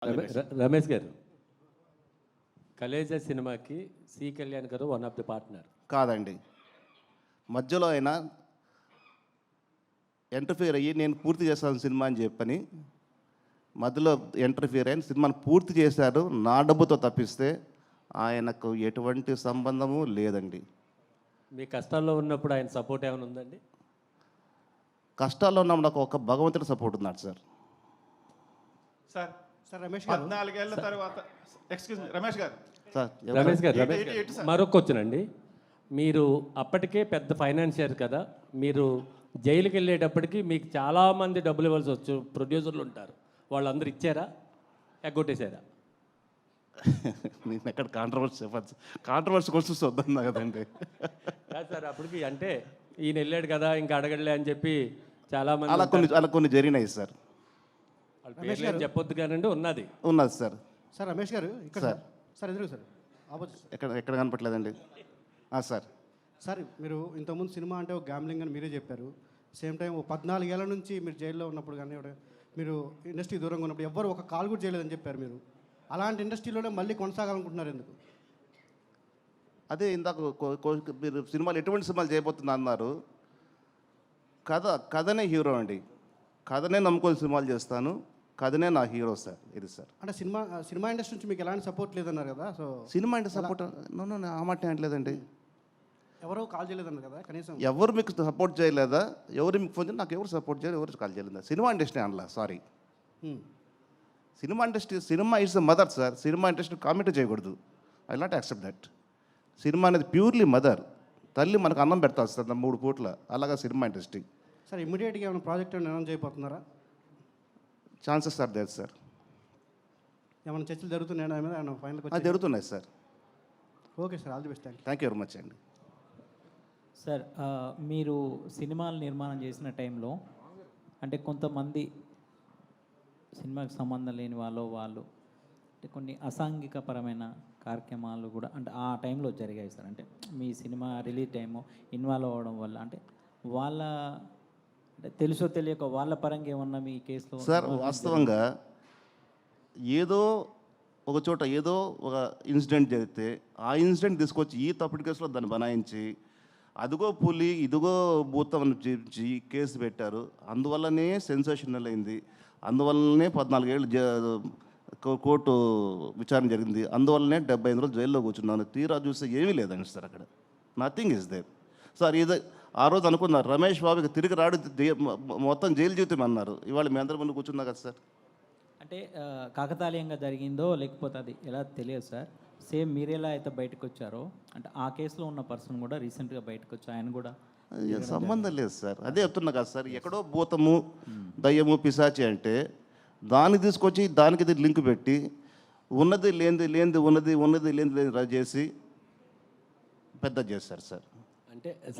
రమేష్ గారు, కలేజా సినిమాకి సి కళ్యాణ్ గారు వన్ ఆఫ్ ది పార్ట్నర్ కాదండి. మధ్యలో ఆయన ఇంటర్ఫియర్ అయ్యి నేను పూర్తి చేస్తాను సినిమా అని చెప్పని మధ్యలో ఇంటర్ఫియర్ అయిన సినిమాను పూర్తి చేశారు నా డబ్బుతో తప్పిస్తే ఆయనకు ఎటువంటి సంబంధము లేదండి. మీ కష్టాల్లో ఉన్నప్పుడు ఆయన సపోర్ట్ ఏమైనా ఉందండి? కష్టాల్లో ఉన్నప్పుడు నాకు ఒక భగవంతుడి సపోర్ట్ ఉన్నాడు సార్. సార్ సార్ రమేష్ గారు 14 ఏళ్ల తర్వాత ఎక్స్క్యూజ్ మీ రమేష్ గారు సార్ రమేష్ గారు ఏంటి సార్? మరొక క్వశ్చన్ అండి. మీరు అప్పటికే పెద్ద ఫైనాన్షియర్ కదా, మీరు జైలుకి వెళ్ళేటప్పటికి మీకు చాలామంది డబ్బులు ఇవ్వాల్సి వచ్చు, ప్రొడ్యూసర్లు ఉంటారు, వాళ్ళందరూ ఇచ్చారా ఎగ్గొట్టేశారా? నేను ఎక్కడ కాంట్రవర్సీ కోసం వద్దన్నా కదండి. కాదు సార్, అప్పటికి అంటే ఈయన వెళ్ళాడు కదా ఇంకా అడగడలే అని చెప్పి చాలామంది అలా కొన్ని జరిగినాయి సార్. వాళ్ళ పేర్లు ఏం చెప్పొద్దు కానండి, ఉన్నది సార్. సార్ రమేష్ గారు ఇక్కడ సార్. సార్ ఎదురు సార్ ఆపోజిట్ ఎక్కడ కనపట్లేదండి. సార్ సార్ మీరు ఇంతకుముందు సినిమా అంటే ఒక గ్యామ్లింగ్ అని మీరే చెప్పారు. సేమ్ టైం 14 ఏళ్ల నుంచి మీరు జైల్లో ఉన్నప్పుడు కానీ మీరు ఇండస్ట్రీ దూరంగా ఉన్నప్పుడు ఎవ్వరు ఒక కాల్ కూడా చేయలేదని చెప్పారు. మీరు అలాంటి ఇండస్ట్రీలోనే మళ్ళీ కొనసాగాలనుకుంటున్నారు ఎందుకు? అదే ఇందాక మీరు సినిమాలు ఎటువంటి సినిమాలు చేయబోతున్నా అన్నారు. కథనే హీరో అండి. కథనే నమ్ముకొని సినిమాలు చేస్తాను, కథనే నా హీరో సార్. ఇది సార్ అంటే సినిమా ఇండస్ట్రీ నుంచి మీకు ఎలాంటి సపోర్ట్ లేదన్నారు కదా. సో సినిమా అంటే సపోర్ట్ ఆ మాట అనట్లేదండి. ఎవరో కాల్ చేయలేదన్నారు కదా కనీసం. ఎవరు మీకు సపోర్ట్ చేయలేదా? ఎవరు మీకు ఫోన్ చేయాలి? నాకు ఎవరు సపోర్ట్ చేయలేదు, ఎవరు కాల్ చేయలేదా? సినిమా ఇండస్ట్రీ అనలా, sorry. Cinema its mother sir. Cinema industry comment చేయకూడదు. I not accept that. Cinema అనేది ప్యూర్లీ మదర్. తల్లి మనకు అన్నం పెడతారు సార్ 3 పూట్ల. అలాగా సినిమా ఇండస్ట్రీ. సార్ ఇమ్మీడియట్గా ఏమైనా ప్రాజెక్ట్ అనౌన్స్ చేయబోతున్నారా? Chances are there sir. ఏమైనా చర్చలు జరుగుతున్నాయా మీద ఏమైనా ఫైనల్కి అది జరుగుతున్నాయి sir. Okay sir, all the best. Thank you very much అండి. సార్ మీరు సినిమాలు నిర్మాణం చేసిన టైంలో అంటే కొంతమంది సినిమాకి సంబంధం లేని వాళ్ళు అంటే కొన్ని అసాంఘికపరమైన కార్యక్రమాలు కూడా అంటే ఆ టైంలో జరిగాయి సార్. అంటే మీ సినిమా రిలీజ్ టైము ఇన్వాల్వ్ అవ్వడం వల్ల అంటే వాళ్ళ అంటే తెలుసో తెలియక వాళ్ళ పరంగా ఏమన్నా మీ కేసులో? సార్ వాస్తవంగా ఏదో ఒక చోట ఏదో ఒక ఇన్సిడెంట్ జరిగితే ఆ ఇన్సిడెంట్ తీసుకొచ్చి ఈ తప్పుడు కేసులో దాన్ని బనాయించి అదిగో పులి ఇదిగో భూతం అని చూపించి కేసు పెట్టారు. అందువల్లనే సెన్సేషనల్ అయింది. అందువల్లనే 14 ఏళ్ళు కోర్టు విచారణ జరిగింది. అందువల్లనే 75 రోజులు జైల్లో కూర్చున్నాను. తీరా చూస్తే ఏమీ లేదండి సార్. అక్కడ నథింగ్ ఇస్ దేర్ సార్. ఇది ఆ రోజు అనుకున్నారు రమేష్ బాబుకి తిరిగి రాడు, మొత్తం జైలు జీవితం అన్నారు. ఇవాళ మీ అందరి ముందు కూర్చున్నా కదా సార్. అంటే కాకతాళీయంగా జరిగిందో లేకపోతే అది ఎలా తెలియదు సార్. సేమ్ మీరెలా అయితే బయటకు వచ్చారో అంటే ఆ కేసులో ఉన్న పర్సన్ కూడా రీసెంట్గా బయటకు వచ్చి ఆయన కూడా సంబంధం లేదు సార్. అదే చెప్తున్నా కదా సార్. ఎక్కడో భూతము దయ్యము పిశాచి అంటే దాన్ని తీసుకొచ్చి దానికి లింక్ పెట్టి ఉన్నది లేనిది ఉన్నది లేనిది చేసి పెద్ద చేశారు సార్. అంటే